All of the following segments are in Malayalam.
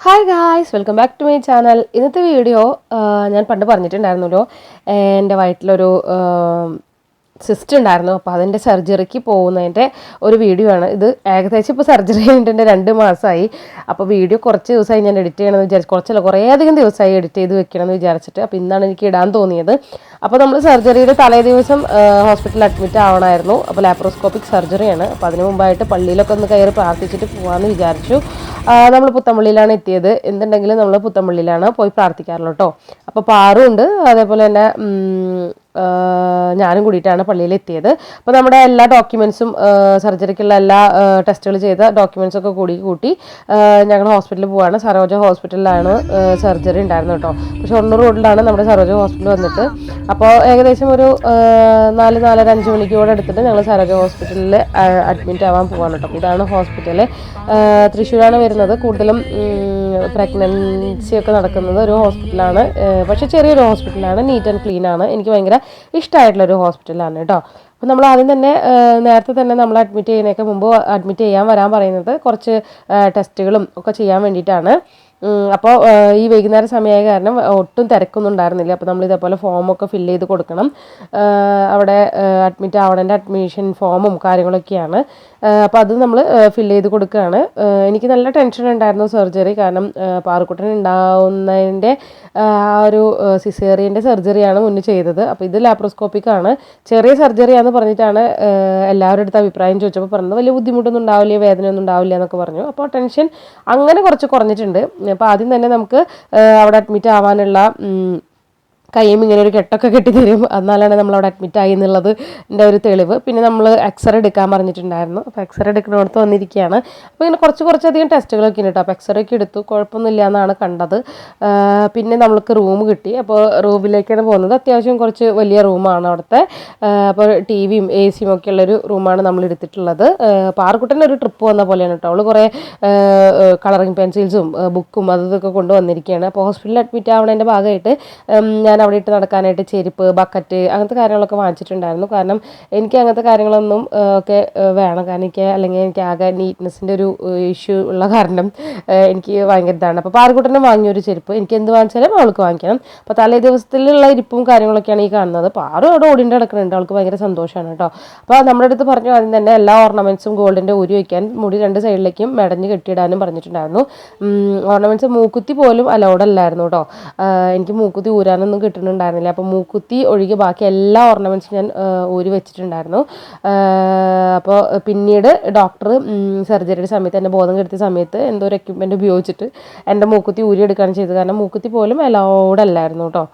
Hi guys, welcome back to my channel. ഇന്നത്തെ വീഡിയോ ഞാൻ പണ്ട് പറഞ്ഞിട്ടുണ്ടായിരുന്നല്ലോ, എൻ്റെ വയറ്റിലൊരു സിസ്റ്റ് ഉണ്ടായിരുന്നു. അപ്പോൾ അതിൻ്റെ സർജറിക്ക് പോകുന്നതിൻ്റെ ഒരു വീഡിയോ ആണ് ഇത്. ഏകദേശം ഇപ്പോൾ സർജറി കഴിഞ്ഞിട്ട് 2 മാസമായി. അപ്പോൾ വീഡിയോ കുറച്ച് ദിവസമായി ഞാൻ എഡിറ്റ് ചെയ്യണമെന്ന് വിചാരിച്ചു. കുറേയധികം ദിവസമായി എഡിറ്റ് ചെയ്ത് വെക്കണമെന്ന് വിചാരിച്ചിട്ട്. അപ്പോൾ ഇന്നാണ് എനിക്ക് ഇടാൻ തോന്നിയത്. അപ്പോൾ നമ്മൾ സർജറിയുടെ തലേ ദിവസം ഹോസ്പിറ്റലിൽ അഡ്മിറ്റ് ആവണമായിരുന്നു. അപ്പോൾ ലാപ്രോസ്കോപ്പിക് സർജറിയാണ്. അപ്പോൾ അതിന് മുമ്പായിട്ട് പള്ളിയിലൊക്കെ ഒന്ന് കയറി പ്രാർത്ഥിച്ചിട്ട് പോകാമെന്ന് വിചാരിച്ചു. നമ്മൾ പുത്തമ്പള്ളിയിലാണ് എത്തിയത്. എന്തുണ്ടെങ്കിലും നമ്മൾ പുത്തമ്പള്ളിയിലാണ് പോയി പ്രാർത്ഥിക്കാറുള്ളൂ കേട്ടോ. അപ്പോൾ പാറും ഉണ്ട്, അതേപോലെ തന്നെ ഞാനും കൂടിയിട്ടാണ് പള്ളിയിൽ എത്തിയത്. അപ്പോൾ നമ്മുടെ എല്ലാ ഡോക്യുമെൻസും, സർജറിക്കുള്ള എല്ലാ ടെസ്റ്റുകൾ ചെയ്ത ഡോക്യുമെൻസൊക്കെ കൂട്ടി ഞങ്ങൾ ഹോസ്പിറ്റലിൽ പോവാണ്. സരോജ ഹോസ്പിറ്റലിലാണ് സർജറി ഉണ്ടായിരുന്നു കേട്ടോ. പക്ഷെ ഷൊർണൂർ റോഡിലാണ് നമ്മുടെ സരോജ ഹോസ്പിറ്റൽ വന്നിട്ട്. അപ്പോൾ ഏകദേശം ഒരു 4-5 മണിക്കൂടെ എടുത്തിട്ട് ഞങ്ങൾ സരോജ ഹോസ്പിറ്റലിൽ അഡ്മിറ്റ് ആവാൻ പോവാണ് കേട്ടോ. ഇതാണ് ഹോസ്പിറ്റൽ. തൃശ്ശൂരാണ് വരുന്നത്. കൂടുതലും പ്രഗ്നൻസി ഒക്കെ നടക്കുന്നത് ഒരു ഹോസ്പിറ്റലാണ്. പക്ഷെ ചെറിയൊരു ഹോസ്പിറ്റലാണ്, നീറ്റ് ആൻഡ് ക്ലീൻ ആണ്. എനിക്ക് ഭയങ്കര ഇഷ്ടമായിട്ടുള്ളൊരു ഹോസ്പിറ്റലാണ് കേട്ടോ. അപ്പോൾ നമ്മൾ ആദ്യം തന്നെ നേരത്തെ തന്നെ നമ്മൾ അഡ്മിറ്റ് ചെയ്യുന്നതിനൊക്കെ മുമ്പ് അഡ്മിറ്റ് ചെയ്യാൻ വരാൻ പറയുന്നത് കുറച്ച് ടെസ്റ്റുകളും ഒക്കെ ചെയ്യാൻ വേണ്ടിയിട്ടാണ്. അപ്പോൾ ഈ വൈകുന്നേരം സമയമായ കാരണം ഒട്ടും തിരക്കൊന്നും ഉണ്ടായിരുന്നില്ല. അപ്പോൾ നമ്മൾ ഇതേപോലെ ഫോമൊക്കെ ഫില്ല് ചെയ്ത് കൊടുക്കണം. അവിടെ അഡ്മിറ്റ് ആവണേൻ്റെ അഡ്മിഷൻ ഫോമും കാര്യങ്ങളൊക്കെയാണ്. അപ്പോൾ അത് നമ്മൾ ഫില്ല് ചെയ്ത് കൊടുക്കുകയാണ്. എനിക്ക് നല്ല ടെൻഷൻ ഉണ്ടായിരുന്നു സർജറി, കാരണം പാറുക്കുട്ടൻ ഉണ്ടാവുന്നതിൻ്റെ ആ ഒരു സിസേറിയൻ്റെ സർജറിയാണ് മുന്നേ ചെയ്തത്. അപ്പോൾ ഇത് ലാപ്രോസ്കോപ്പിക്കാണ്, ചെറിയ സർജറിയാണെന്ന് പറഞ്ഞിട്ടാണ് എല്ലാവരുടെ അടുത്ത് അഭിപ്രായം ചോദിച്ചപ്പോൾ പറഞ്ഞത് വലിയ ബുദ്ധിമുട്ടൊന്നും ഉണ്ടാവില്ല, വേദനയൊന്നും ഉണ്ടാവില്ല എന്നൊക്കെ പറഞ്ഞു. അപ്പോൾ ടെൻഷൻ അങ്ങനെ കുറച്ച് കുറഞ്ഞിട്ടുണ്ട്. അപ്പോൾ ആദ്യം തന്നെ നമുക്ക് അവിടെ അഡ്മിറ്റ് ആവാനുള്ള കയ്യും ഇങ്ങനെ ഒരു കെട്ടൊക്കെ കെട്ടി തരും. എന്നാലാണ് നമ്മൾ അവിടെ അഡ്മിറ്റ് ആയി എന്നുള്ളത് എൻ്റെ ഒരു തെളിവ്. പിന്നെ നമ്മൾ എക്സ്റേ എടുക്കാൻ പറഞ്ഞിട്ടുണ്ടായിരുന്നു. അപ്പോൾ എക്സ്റേ എടുക്കുന്നിടത്ത് വന്നിരിക്കുകയാണ്. അപ്പോൾ ഇങ്ങനെ കുറച്ചധികം ടെസ്റ്റുകളൊക്കെ ഉണ്ട് കേട്ടോ. അപ്പോൾ എക്സ്റേ ഒക്കെ എടുത്തു, കുഴപ്പമൊന്നുമില്ല എന്നാണ് കണ്ടത്. പിന്നെ നമ്മൾക്ക് റൂം കിട്ടി. അപ്പോൾ റൂമിലേക്കാണ് പോകുന്നത്. അത്യാവശ്യം കുറച്ച് വലിയ റൂമാണ് അവിടുത്തെ. അപ്പോൾ ടിവിയും AC ഒക്കെ ഉള്ളൊരു റൂമാണ് നമ്മൾ എടുത്തിട്ടുള്ളത്. പാറുക്കുട്ടൻ്റെ ഒരു ട്രിപ്പ് വന്ന പോലെയാണ് കേട്ടോ. അവൾ കുറേ കളറിങ് പെൻസിൽസും ബുക്കും അതൊക്കെ കൊണ്ടുവന്നിരിക്കുകയാണ്. അപ്പോൾ ഹോസ്പിറ്റലിൽ അഡ്മിറ്റ് ആവണതിൻ്റെ ഭാഗമായിട്ട് ഞാൻ അവിടെ ഇട്ട് നടക്കാനായിട്ട് ചെരുപ്പ്, ബക്കറ്റ്, അങ്ങനത്തെ കാര്യങ്ങളൊക്കെ വാങ്ങിച്ചിട്ടുണ്ടായിരുന്നു. കാരണം എനിക്ക് അങ്ങനത്തെ കാര്യങ്ങളൊന്നും ഒക്കെ വേണം. കാരണം എനിക്ക് ആകെ നീറ്റ്നെസ്സിൻ്റെ ഒരു ഇഷ്യൂ ഉള്ള കാരണം എനിക്ക് ഭയങ്കര ഇതാണ്. അപ്പോൾ പാറുക്കുട്ടനെ വാങ്ങിയൊരു ചെരുപ്പ്, എനിക്ക് എന്ത് വാങ്ങിച്ചാലും അവൾക്ക് വാങ്ങിക്കണം. അപ്പോൾ തലേ ദിവസത്തിലുള്ള ഇരിപ്പും കാര്യങ്ങളൊക്കെയാണ് ഈ കാണുന്നത്. പാറു അവിടെ ഓടിൻ്റെ കിടക്കുന്നുണ്ട്, അവൾക്ക് ഭയങ്കര സന്തോഷമാണ് കേട്ടോ. അപ്പോൾ നമ്മുടെ അടുത്ത് പറഞ്ഞു ആദ്യം തന്നെ എല്ലാ ഓർണമെൻറ്റ്സും ഗോൾഡിൻ്റെ ഊരി വയ്ക്കാൻ, മുടി 2 സൈഡിലേക്കും മെടഞ്ഞ് കെട്ടിയിടാനും പറഞ്ഞിട്ടുണ്ടായിരുന്നു. ഓർണമെൻറ്റ്സ് മൂക്കുത്തി പോലും അലൗഡ് അല്ലായിരുന്നു കേട്ടോ. എനിക്ക് മൂക്കുത്തി ഊരാനൊന്നും കിട്ടുന്നുണ്ടായിരുന്നില്ല. അപ്പോൾ മൂക്കുത്തി ഒഴികെ ബാക്കി എല്ലാ ഓർണമെൻറ്റ്സും ഞാൻ ഊരി വെച്ചിട്ടുണ്ടായിരുന്നു. അപ്പോൾ പിന്നീട് ഡോക്ടർ സർജറിയുടെ സമയത്ത്, എൻ്റെ ബോധം കെടുത്തിയ സമയത്ത് എന്തോ ഒരു എക്യുപ്മെൻറ്റ് ഉപയോഗിച്ചിട്ട് എൻ്റെ മൂക്കുത്തി ഊരി എടുക്കുകയാണ് ചെയ്തത്. കാരണം മൂക്കുത്തി പോലും അലൗഡ് അല്ലായിരുന്നു കേട്ടോ.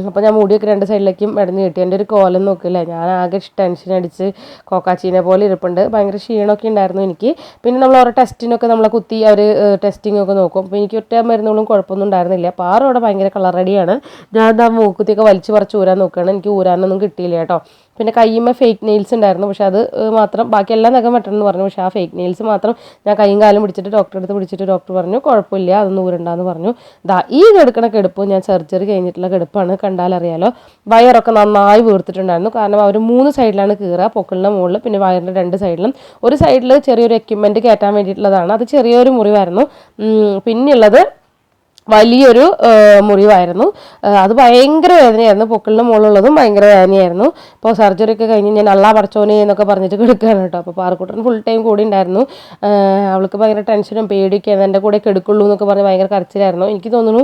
അപ്പോൾ ഞാൻ മുടിയൊക്കെ 2 സൈഡിലേക്കും മെടഞ്ഞ് കിട്ടി. എൻ്റെ ഒരു കോലം നോക്കില്ലേ, ഞാൻ ആകെ ടെൻഷൻ അടിച്ച് കോക്കാച്ചീനെ പോലെ ഇരിപ്പുണ്ട്. ഭയങ്കര ക്ഷീണമൊക്കെ ഉണ്ടായിരുന്നു എനിക്ക്. പിന്നെ നമ്മൾ ഓരോ ടെസ്റ്റിനൊക്കെ നമ്മളെ കുത്തി അവർ ടെസ്റ്റിംഗ് ഒക്കെ നോക്കും. അപ്പോൾ എനിക്ക് ഒറ്റ മരുന്നുകളും കുഴപ്പമൊന്നും ഉണ്ടായിരുന്നില്ല. അപ്പോൾ അവിടെ ഭയങ്കര കളറടിയാണ്. ഞാൻ ആ മൂക്കുത്തിയൊക്കെ വലിച്ച് പറിച്ച് ഊരാൻ നോക്കുകയാണ്. എനിക്ക് ഊരാനൊന്നും കിട്ടിയില്ല കേട്ടോ. പിന്നെ കയ്യുമ്മ ഫേക്ക് നെയിൽസ് ഉണ്ടായിരുന്നു. പക്ഷെ അത് മാത്രം, ബാക്കി എല്ലാം നഖം വെട്ടണമെന്ന് പറഞ്ഞു. പക്ഷേ ആ ഫേക്ക് നെയിൽസ് മാത്രം ഞാൻ കൈയും കാലും പിടിച്ചിട്ട് ഡോക്ടറെ അടുത്ത് പിടിച്ചിട്ട് ഡോക്ടർ പറഞ്ഞു കുഴപ്പമില്ല, അതൊന്നും ഊരണ്ടാന്ന് പറഞ്ഞു. ഈ കിടക്കണ കിടപ്പ് ഞാൻ സർജറി കഴിഞ്ഞിട്ടുള്ള കിടപ്പാണ്, കണ്ടാലറിയാലോ. വയറൊക്കെ നന്നായി വീർത്തിട്ടുണ്ടായിരുന്നു. കാരണം അവർ 3 സൈഡിലാണ് കീറുക, പൊക്കിളിൻ്റെ മുകളിൽ, പിന്നെ വയറിൻ്റെ 2 സൈഡിലും. ഒരു സൈഡിൽ ചെറിയൊരു എക്യുപ്മെൻറ്റ് കയറ്റാൻ വേണ്ടിയിട്ടുള്ളതാണ്, അത് ചെറിയൊരു മുറിവായിരുന്നു. പിന്നെയുള്ളത് വലിയൊരു മുറിവായിരുന്നു. അത് ഭയങ്കര വേദനയായിരുന്നു. പൊക്കിളിൻ്റെ മുകളിലുള്ളതും ഭയങ്കര വേദനയായിരുന്നു. ഇപ്പോൾ സർജറി ഒക്കെ കഴിഞ്ഞ് ഞാൻ അള്ളാ പടച്ചോനെ എന്നൊക്കെ പറഞ്ഞിട്ട് കിടക്കുകയാണ് കേട്ടോ. അപ്പോൾ പാറുക്കുട്ടൻ ഫുൾ ടൈം കൂടി ഉണ്ടായിരുന്നു. അവൾക്ക് ഭയങ്കര ടെൻഷനും പേടിയൊക്കെയായിരുന്നു. എൻ്റെ കൂടെ കിടക്കുള്ളൂ എന്നൊക്കെ പറഞ്ഞ് ഭയങ്കര കരച്ചിലായിരുന്നു. എനിക്ക് തോന്നുന്നു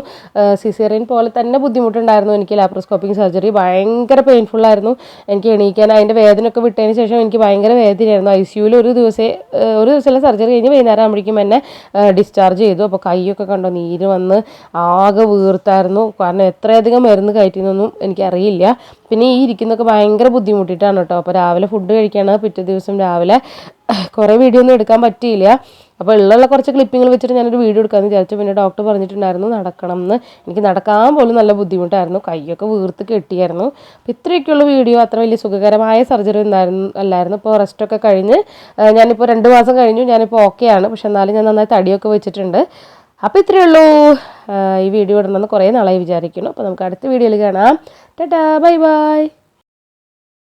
സിസേറിയൻ പോലെ തന്നെ ബുദ്ധിമുട്ടുണ്ടായിരുന്നു എനിക്ക്. ലാപ്രോസ്കോപ്പിക് സർജറി ഭയങ്കര പെയിൻഫുള്ളായിരുന്നു. എനിക്ക് എണീക്കാൻ, അതിൻ്റെ വേദനയൊക്കെ വിട്ടതിന് ശേഷം എനിക്ക് ഭയങ്കര വേദനയായിരുന്നു. ICUവിൽ ഒരു ദിവസം സർജറി കഴിഞ്ഞ് വൈകുന്നേരം ആകുമ്പോഴേക്കും എന്നെ ഡിസ്ചാർജ് ചെയ്തു. അപ്പോൾ കൈയൊക്കെ കണ്ടോ നീര് വന്ന് ആകെ വീർത്തായിരുന്നു. കാരണം എത്രയധികം മരുന്ന് കയറ്റിയെന്നൊന്നും എനിക്കറിയില്ല. പിന്നെ ഈ ഇരിക്കുന്നൊക്കെ ഭയങ്കര ബുദ്ധിമുട്ടിയിട്ടാണ് കേട്ടോ. അപ്പോൾ രാവിലെ ഫുഡ് കഴിക്കുകയാണ്. പിറ്റേ ദിവസം രാവിലെ കുറേ വീഡിയോ ഒന്നും എടുക്കാൻ പറ്റിയില്ല. അപ്പോൾ ഉള്ള കുറച്ച് ക്ലിപ്പിങ്ങൾ വെച്ചിട്ട് ഞാനൊരു വീഡിയോ എടുക്കാമെന്ന് വിചാരിച്ചു. പിന്നെ ഡോക്ടർ പറഞ്ഞിട്ടുണ്ടായിരുന്നു നടക്കണം എന്ന്. എനിക്ക് നടക്കാൻ പോലും നല്ല ബുദ്ധിമുട്ടായിരുന്നു, കൈയൊക്കെ വീർത്ത് കെട്ടിയായിരുന്നു. അപ്പോൾ ഇത്രയൊക്കെയുള്ള വീഡിയോ. അത്ര വലിയ സുഖകരമായ സർജറി അല്ലായിരുന്നു. ഇപ്പോൾ റെസ്റ്റൊക്കെ കഴിഞ്ഞ് ഞാനിപ്പോൾ 2 മാസം കഴിഞ്ഞു. ഞാനിപ്പോൾ ഓക്കെയാണ്. പക്ഷെ എന്നാലും ഞാൻ നന്നായി തടിയൊക്കെ വെച്ചിട്ടുണ്ട്. അപ്പോൾ ഇത്രയേ ഉള്ളൂ. ഈ വീഡിയോ ഇടണമെന്ന് കുറേ നാളായി വിചാരിക്കുന്നു. അപ്പോൾ നമുക്ക് അടുത്ത വീഡിയോയിൽ കാണാം. Tata, bye bye.